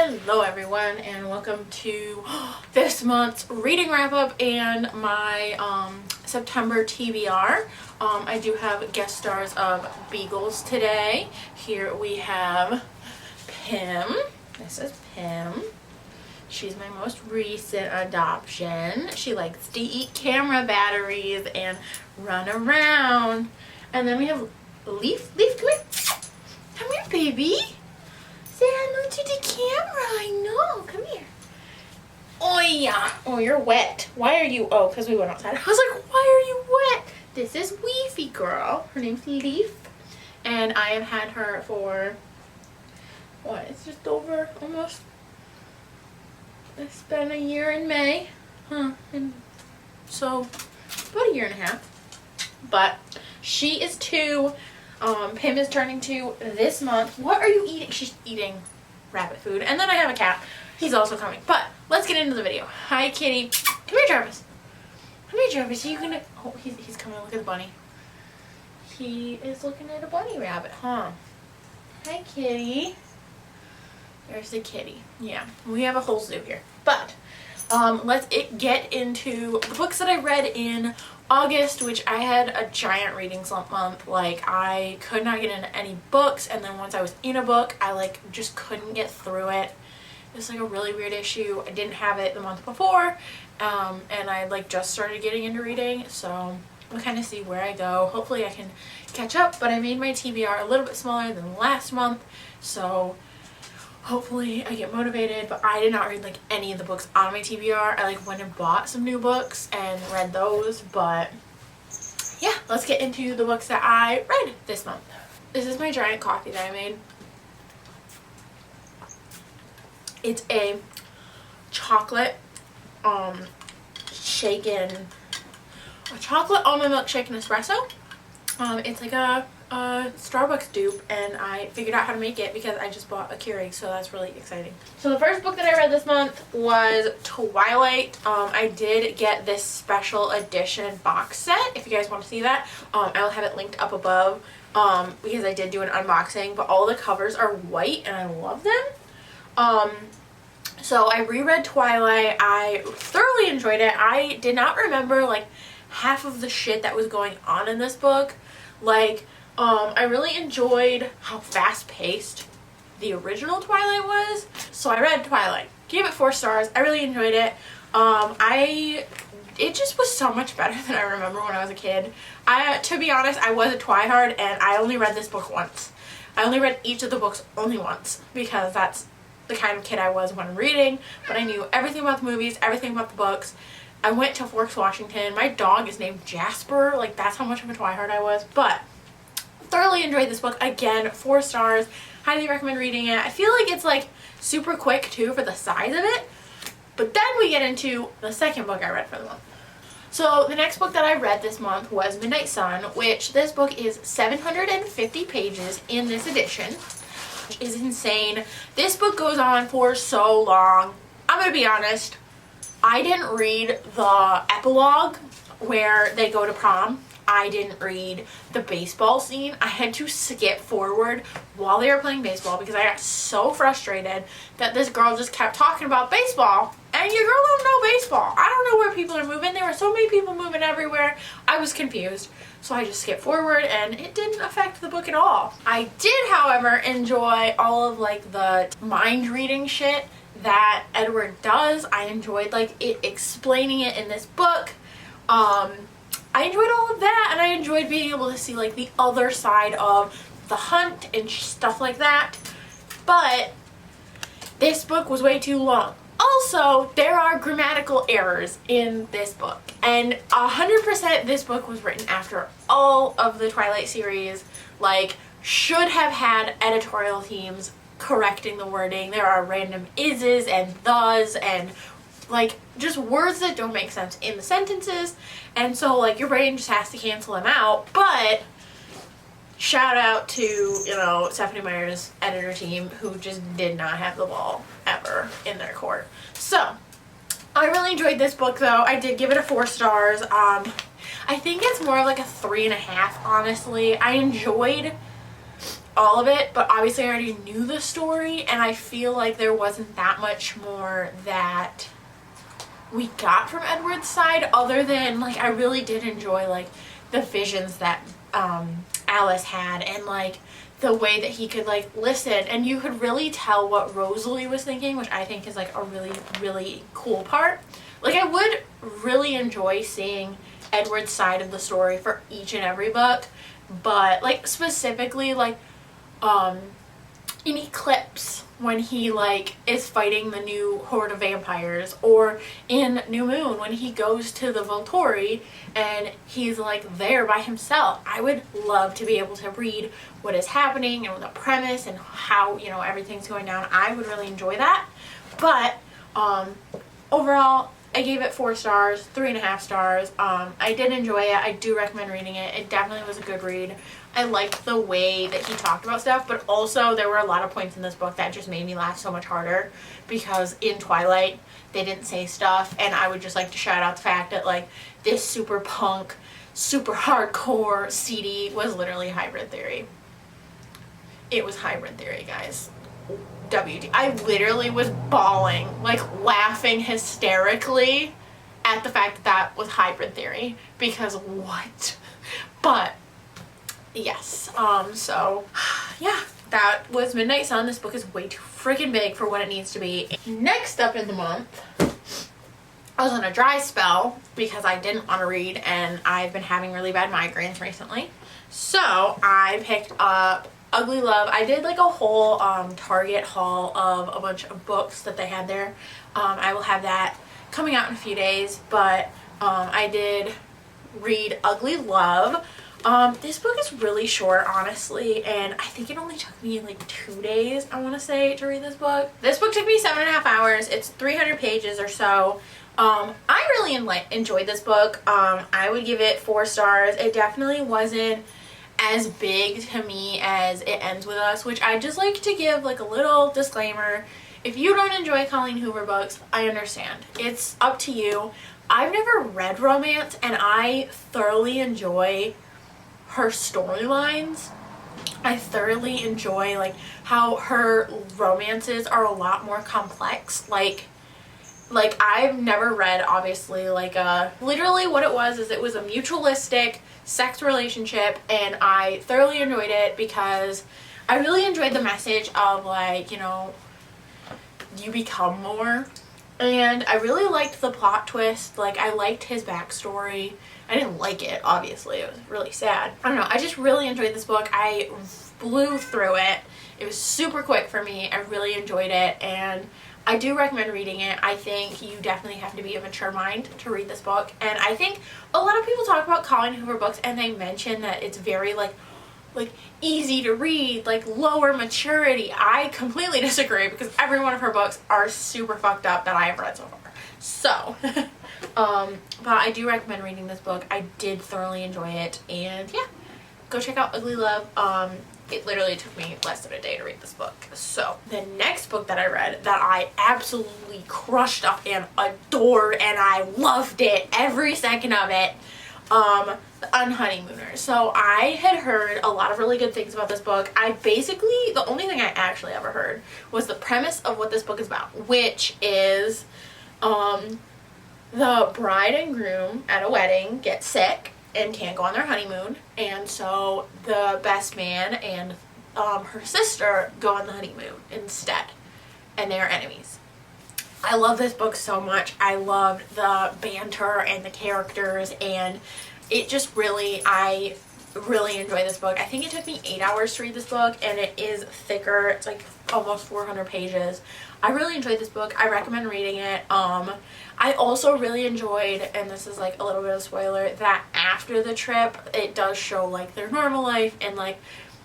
Hello everyone and welcome to this month's reading wrap up and my September TBR. I do have guest stars of Beagles today. Here we have Pim. This is Pim. She's my most recent adoption. She likes to eat camera batteries and run around. And then we have Leaf. Leaf, come here. Come here, baby. Say hello to the camera. I know. Come here. Oh yeah. Oh, you're wet. Why are you? Oh, because we went outside. I was like, why are you wet? This is Weefy girl. Her name's Leaf. And I have had her for, what? It's just over almost. It's been a year in May. And so, about a year and a half. But she is 2. Pim is turning 2 this month. What are you eating? She's eating rabbit food. And then I have a cat. He's also coming. But let's get into the video. Hi, kitty. Come here, Jarvis. Come here, Jarvis. Are you gonna... Oh, he's coming to look at the bunny. He is looking at a bunny rabbit, huh? Hi, kitty. There's the kitty. Yeah, we have a whole zoo here. But let's get into the books that I read in August, which I had a giant reading slump month. Like, I could not get into any books, and then once I was in a book, I like just couldn't get through it. It was like a really weird issue. I didn't have it the month before, and I like just started getting into reading, so we'll kind of see where I go. Hopefully I can catch up, but I made my TBR a little bit smaller than last month, so hopefully I get motivated. But I did not read like any of the books on my TBR. I like went and bought some new books and read those. But yeah, let's get into the books that I read this month. This is my giant coffee that I made. It's a chocolate chocolate almond milk shaken espresso. It's like a Starbucks dupe, and I figured out how to make it because I just bought a Keurig, so that's really exciting. So the first book that I read this month was Twilight. I did get this special edition box set. If you guys want to see that, I'll have it linked up above because I did do an unboxing, but all the covers are white and I love them. So I reread Twilight. I thoroughly enjoyed it. I did not remember like half of the shit that was going on in this book. Like, I really enjoyed how fast-paced the original Twilight was. So I read Twilight. Gave it 4 stars. I really enjoyed it. It just was so much better than I remember when I was a kid. To be honest, I was a twihard, and I only read this book once. I only read each of the books only once because that's the kind of kid I was when reading. But I knew everything about the movies, everything about the books. I went to Forks, Washington. My dog is named Jasper. Like, that's how much of a twihard I was. But thoroughly enjoyed this book. Again, 4 stars. Highly recommend reading it. I feel like it's like super quick too for the size of it. But then we get into the second book I read for the month. So the next book that I read this month was Midnight Sun, which this book is 750 pages in this edition, which is insane. This book goes on for so long. I'm gonna be honest, I didn't read the epilogue where they go to prom. I didn't read the baseball scene. I had to skip forward while they were playing baseball because I got so frustrated that this girl just kept talking about baseball, and your girl don't know baseball. I don't know where people are moving. There were so many people moving everywhere. I was confused. So I just skipped forward, and it didn't affect the book at all. I did, however, enjoy all of like the mind reading shit that Edward does. I enjoyed like it explaining it in this book. I enjoyed all of that, and I enjoyed being able to see like the other side of the hunt and stuff like that. But this book was way too long. Also, there are grammatical errors in this book, and 100% this book was written after all of the Twilight series. Like, should have had editorial teams correcting the wording. There are random is's and thes and like just words that don't make sense in the sentences, and so like your brain just has to cancel them out. But shout out to, you know, Stephanie Meyer's editor team, who just did not have the ball ever in their court. So I really enjoyed this book though. I did give it a 4 stars. I think it's more like a 3.5, honestly. I enjoyed all of it, but obviously I already knew the story, and I feel like there wasn't that much more that we got from Edward's side, other than like I really did enjoy like the visions that Alice had, and like the way that he could like listen, and you could really tell what Rosalie was thinking, which I think is like a really, really cool part. Like I would really enjoy seeing Edward's side of the story for each and every book, but like specifically like in Eclipse, when he like is fighting the new horde of vampires, or in New Moon when he goes to the Volturi and he's like there by himself. I would love to be able to read what is happening and the premise and how, you know, everything's going down. I would really enjoy that. But overall, I gave it 4 stars, 3.5 stars. I did enjoy it. I do recommend reading it. It definitely was a good read. I liked the way that he talked about stuff, but also there were a lot of points in this book that just made me laugh so much harder, because in Twilight they didn't say stuff, and I would just like to shout out the fact that like this super punk, super hardcore CD was literally Hybrid Theory. It was Hybrid Theory, guys. WD. I literally was bawling, like laughing hysterically at the fact that that was Hybrid Theory, because what? But yes, so yeah, that was Midnight Sun. This book is way too freaking big for what it needs to be. Next up in the month, I was on a dry spell because I didn't want to read, and I've been having really bad migraines recently. So I picked up Ugly Love. I did like a whole Target haul of a bunch of books that they had there. I will have that coming out in a few days, but I did read Ugly Love. This book is really short, honestly, and I think it only took me like 2 days, I want to say, to read this book. This book took me 7.5 hours. It's 300 pages or so. I really enjoyed this book. I would give it 4 stars. It definitely wasn't as big to me as It Ends With Us, which I just like to give like a little disclaimer. If you don't enjoy Colleen Hoover books, I understand. It's up to you. I've never read romance, and I thoroughly enjoy her storylines. I thoroughly enjoy like how her romances are a lot more complex. Like I've never read, obviously, like literally what it was is it was a mutualistic sex relationship, and I thoroughly enjoyed it because I really enjoyed the message of like, you know, you become more. And I really liked the plot twist. Like I liked his backstory. I didn't like it, obviously. It was really sad. I don't know. I just really enjoyed this book. I blew through it. It was super quick for me. I really enjoyed it, and I do recommend reading it. I think you definitely have to be a mature mind to read this book. And I think a lot of people talk about Colleen Hoover books, and they mention that it's very like easy to read, like lower maturity. I completely disagree, because every one of her books are super fucked up that I have read so far. So but I do recommend reading this book. I did thoroughly enjoy it, and yeah, go check out Ugly Love. It literally took me less than a day to read this book. So the next book that I read that I absolutely crushed up and adored, and I loved it, every second of it, The Unhoneymooners. So I had heard a lot of really good things about this book. The only thing I actually ever heard was the premise of what this book is about, which is the bride and groom at a wedding get sick and can't go on their honeymoon, and so the best man and her sister go on the honeymoon instead, and they are enemies. I love this book so much. I loved the banter and the characters, and it just really, I really enjoy this book. I think it took me 8 hours to read this book, and it is thicker. It's like almost 400 pages. I really enjoyed this book. I recommend reading it. I also really enjoyed, and this is like a little bit of a spoiler, that after the trip it does show like their normal life, and like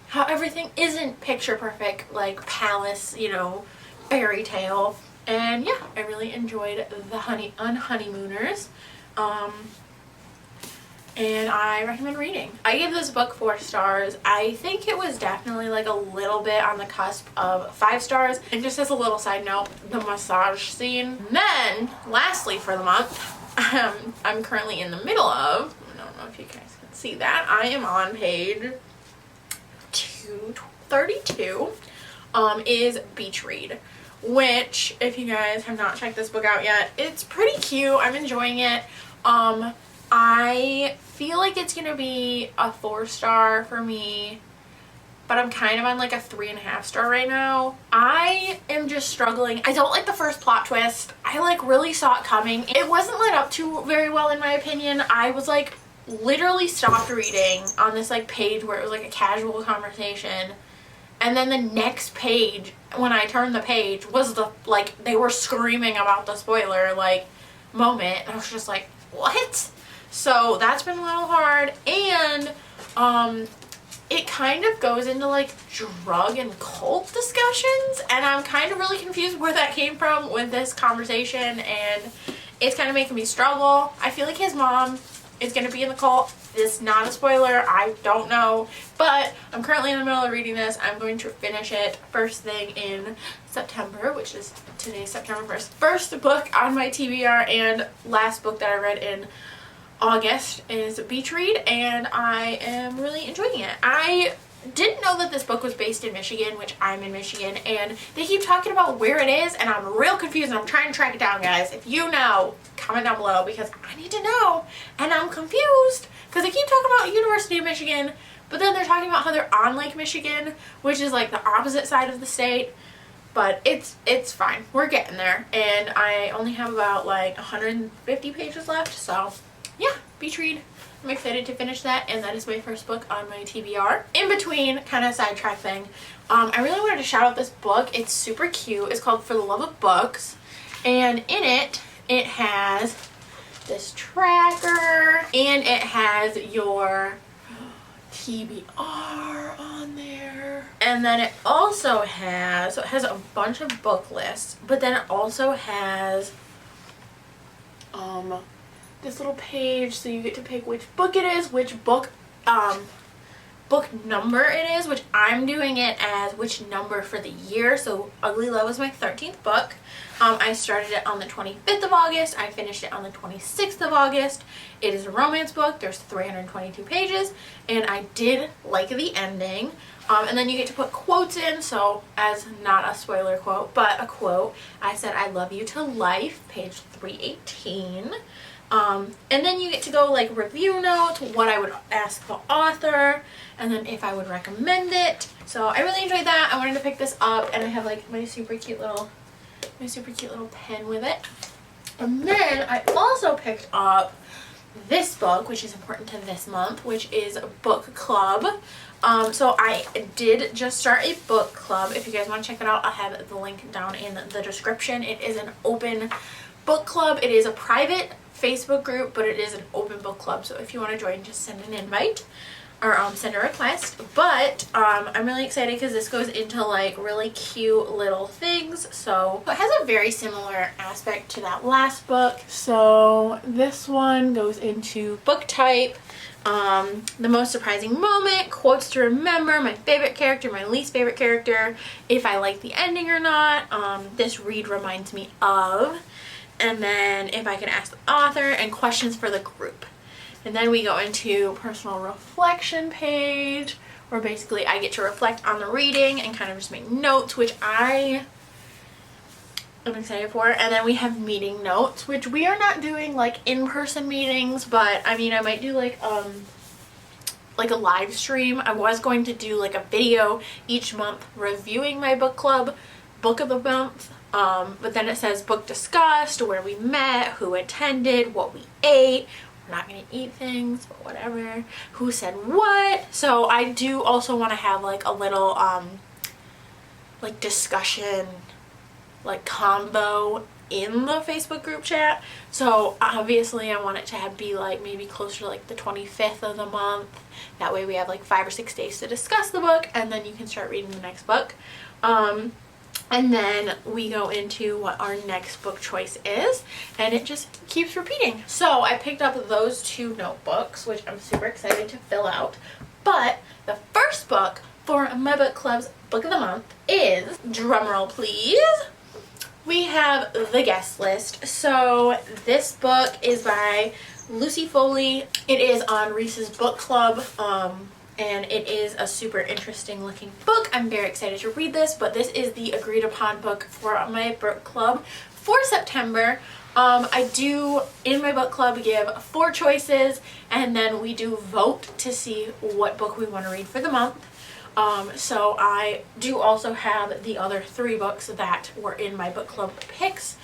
how everything isn't picture perfect, like palace, you know, fairy tale. And yeah, I really enjoyed The Unhoneymooners. And I recommend reading. I gave this book 4 stars. I think it was definitely like a little bit on the cusp of 5 stars. And just as a little side note, the massage scene. And then, lastly for the month, I'm currently in the middle of, I don't know if you guys can see that, I am on page 32 is Beach Read, which, if you guys have not checked this book out yet, it's pretty cute. I'm enjoying it. I feel like it's gonna be a 4-star for me, but I'm kind of on like a 3.5-star right now. I am just struggling. I don't like the first plot twist. I like really saw it coming. It wasn't led up to very well in my opinion. I was like literally stopped reading on this like page where it was like a casual conversation, and then the next page, when I turned the page, was the like they were screaming about the spoiler like moment, and I was just like, what? So that's been a little hard. And it kind of goes into like drug and cult discussions, and I'm kind of really confused where that came from with this conversation, and it's kind of making me struggle. I feel like his mom is going to be in the cult. This is not a spoiler. I don't know, but I'm currently in the middle of reading this. I'm going to finish it first thing in September, which is today, September 1st. First book on my TBR and last book that I read in August is Beach Read, and I am really enjoying it. I didn't know that this book was based in Michigan, which I'm in Michigan, and they keep talking about where it is, and I'm real confused, and I'm trying to track it down, guys. If you know, comment down below, because I need to know, and I'm confused, because they keep talking about University of Michigan, but then they're talking about how they're on Lake Michigan, which is like the opposite side of the state. But it's fine. We're getting there, and I only have about like 150 pages left, so yeah, Beach Read. I'm excited to finish that, and that is my first book on my TBR. In between, kind of sidetrack thing, I really wanted to shout out this book. It's super cute. It's called For the Love of Books, and in it, it has this tracker, and it has your TBR on there, and then it also has, so it has a bunch of book lists, but then it also has this little page, so you get to pick which book it is, which book number it is, which I'm doing it as which number for the year. So Ugly Love was my 13th book. I started it on the 25th of August. I finished it on the 26th of August. It is a romance book. There's 322 pages, and I did like the ending. And then you get to put quotes in, so as not a spoiler quote, but a quote. I said, "I love you to life," page 318. And then you get to go like review notes, what I would ask the author, and then if I would recommend it. So I really enjoyed that. I wanted to pick this up, and I have like my super cute little pen with it. And then I also picked up this book, which is important to this month, which is Book Club. So I did just start a book club. If you guys want to check it out, I'll have the link down in the description. It is an open book club. It is a private Facebook group, but it is an open book club, so if you want to join, just send an invite or send a request. But I'm really excited because this goes into like really cute little things. So it has a very similar aspect to that last book. So this one goes into book type, the most surprising moment, quotes to remember, my favorite character, my least favorite character, if I like the ending or not, this read reminds me of, and then if I can ask the author, and questions for the group. And then we go into personal reflection page, where basically I get to reflect on the reading and kind of just make notes, which I am excited for. And then we have meeting notes, which we are not doing like in-person meetings, but I mean I might do like a live stream. I was going to do like a video each month reviewing my book club book of the month. But then it says book discussed, where we met, who attended, what we ate. We're not going to eat things, but whatever. Who said what. So I do also want to have like a little like discussion, like combo in the Facebook group chat. So obviously I want it to be like maybe closer to like the 25th of the month. That way we have like 5 or 6 days to discuss the book, and then you can start reading the next book. And then we go into what our next book choice is, and it just keeps repeating. So I picked up those 2 notebooks, which I'm super excited to fill out. But the first book for my book club's book of the month is, drumroll please, we have The Guest List. So this book is by Lucy Foley. It is on Reese's Book Club and it is a super interesting looking book. I'm very excited to read this, but this is the agreed upon book for my book club for September. I do, in my book club, give 4 choices, and then we do vote to see what book we want to read for the month. So I do also have the other 3 books that were in my book club picks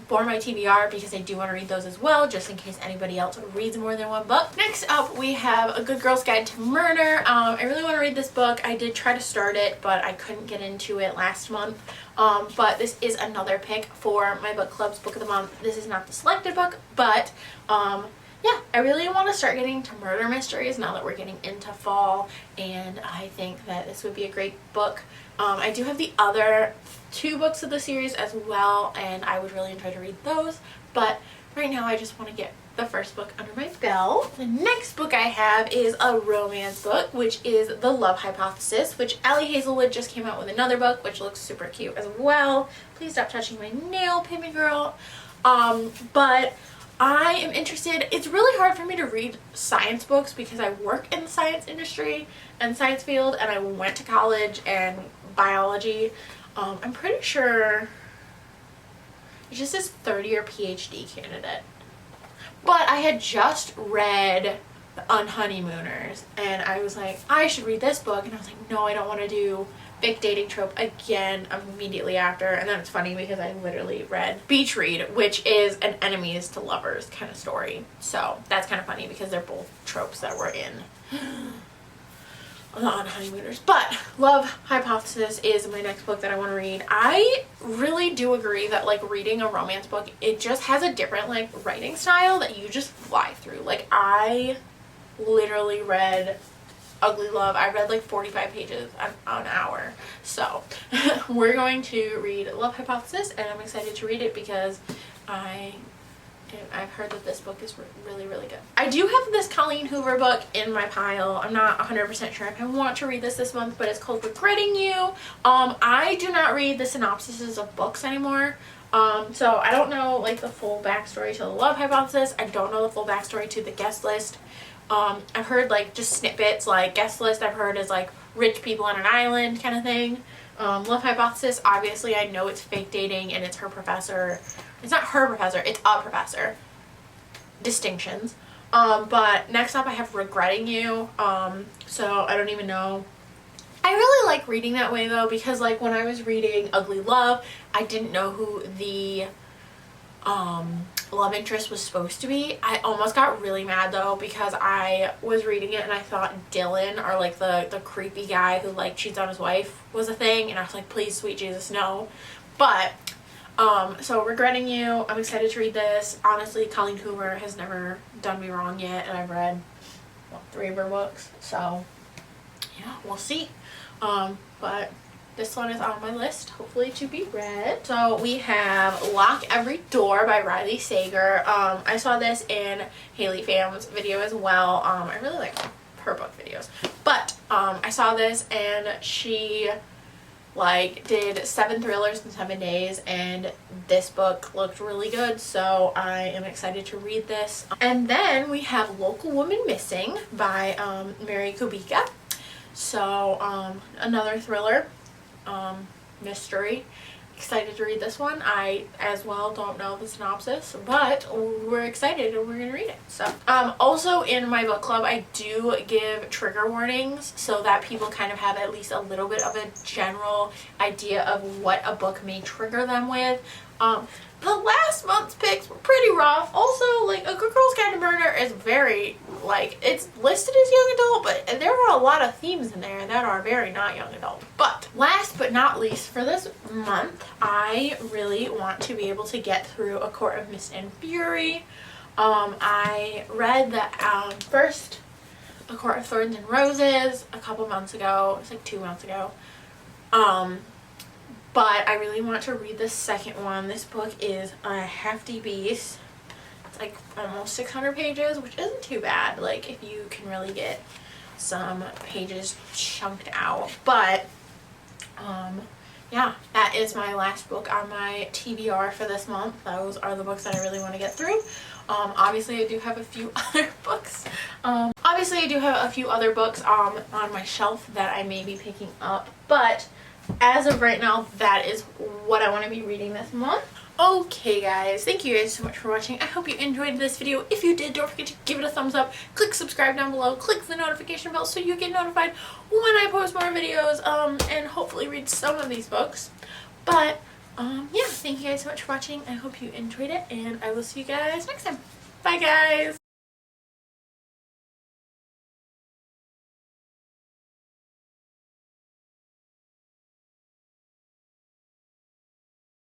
for my TBR, because I do want to read those as well, just in case anybody else reads more than 1 book. Next up, we have A Good Girl's Guide to Murder. I really want to read this book. I did try to start it, but I couldn't get into it last month. But this is another pick for my book club's book of the month. This is not the selected book, but yeah, I really want to start getting to murder mysteries now that we're getting into fall, and I think that this would be a great book. I do have the other 2 books of the series as well, and I would really enjoy to read those, but right now I just want to get the first book under my belt. The next book I have is a romance book, which is The Love Hypothesis, which Allie Hazelwood just came out with another book, which looks super cute as well. Please stop touching my nail, Pimmy girl. But I am interested. It's really hard for me to read science books because I work in the science industry and science field, and I went to college and biology. I'm pretty sure it just says 30-year PhD candidate. But I had just read The Unhoneymooners, and I was like, I should read this book, and I was like, no, I don't want to do fake dating trope again immediately after. And then it's funny because I literally read Beach Read, which is an enemies to lovers kind of story. So that's kind of funny because they're both tropes that were in The Unhoneymooners. But Love Hypothesis is my next book that I want to read. I really do agree that like reading a romance book, it just has a different like writing style that you just fly through. Like I literally read Ugly Love. I read like 45 pages an hour. So we're going to read Love Hypothesis, and I'm excited to read it because I've heard that this book is really, really good. I do have this Colleen Hoover book in my pile. I'm not 100% sure if I want to read this month, but it's called Regretting You. I do not read the synopsises of books anymore. So I don't know like the full backstory to The Love Hypothesis. I don't know the full backstory to The Guest List. I've heard like just snippets, like Guest List I've heard is like rich people on an island kind of thing. Love Hypothesis, obviously I know it's fake dating and it's her professor. It's not her professor, it's a professor. Distinctions. But next up I have Regretting You. So I don't even know. I really like reading that way though, because like when I was reading Ugly Love, I didn't know who the love interest was supposed to be. I almost got really mad though because I was reading it and I thought Dylan, or like the creepy guy who like cheats on his wife, was a thing, and I was like, please sweet Jesus no. But so Regretting You, I'm excited to read this. Honestly, Colleen Hoover has never done me wrong yet, and I've read 3 of her books, so yeah, we'll see. But this one is on my list, hopefully to be read. So we have Lock Every Door by Riley Sager. I saw this in Haley Pham's video as well. I really like her book videos. But I saw this and she like did 7 thrillers in 7 days, and this book looked really good, so I am excited to read this. And then we have Local Woman Missing by Mary Kubica. So another thriller. Mystery. Excited to read this one. I as well don't know the synopsis, but we're excited and we're gonna read it. So also in my book club I do give trigger warnings so that people kind of have at least a little bit of a general idea of what a book may trigger them with. The last month's picks were pretty rough. Also, like, A Good Girl's Guide to Murder is very, like, it's listed as young adult, but there are a lot of themes in there that are very not young adult. But last but not least for this month, I really want to be able to get through A Court of Mist and Fury. I read the first A Court of Thorns and Roses a couple months ago. It was like 2 months ago. But I really want to read the second one. This book is a hefty beast. It's like almost 600 pages, which isn't too bad, like if you can really get some pages chunked out. But yeah, that is my last book on my TBR for this month. Those are the books that I really want to get through. Obviously I do have a few other books. Obviously Obviously, I do have a few other books on my shelf that I may be picking up, but as of right now, that is what I want to be reading this month. Okay guys, thank you guys so much for watching. I hope you enjoyed this video. If you did, don't forget to give it a thumbs up, click subscribe down below, click the notification bell so you get notified when I post more videos, and hopefully read some of these books. But yeah, thank you guys so much for watching. I hope you enjoyed it, and I will see you guys next time. Bye guys!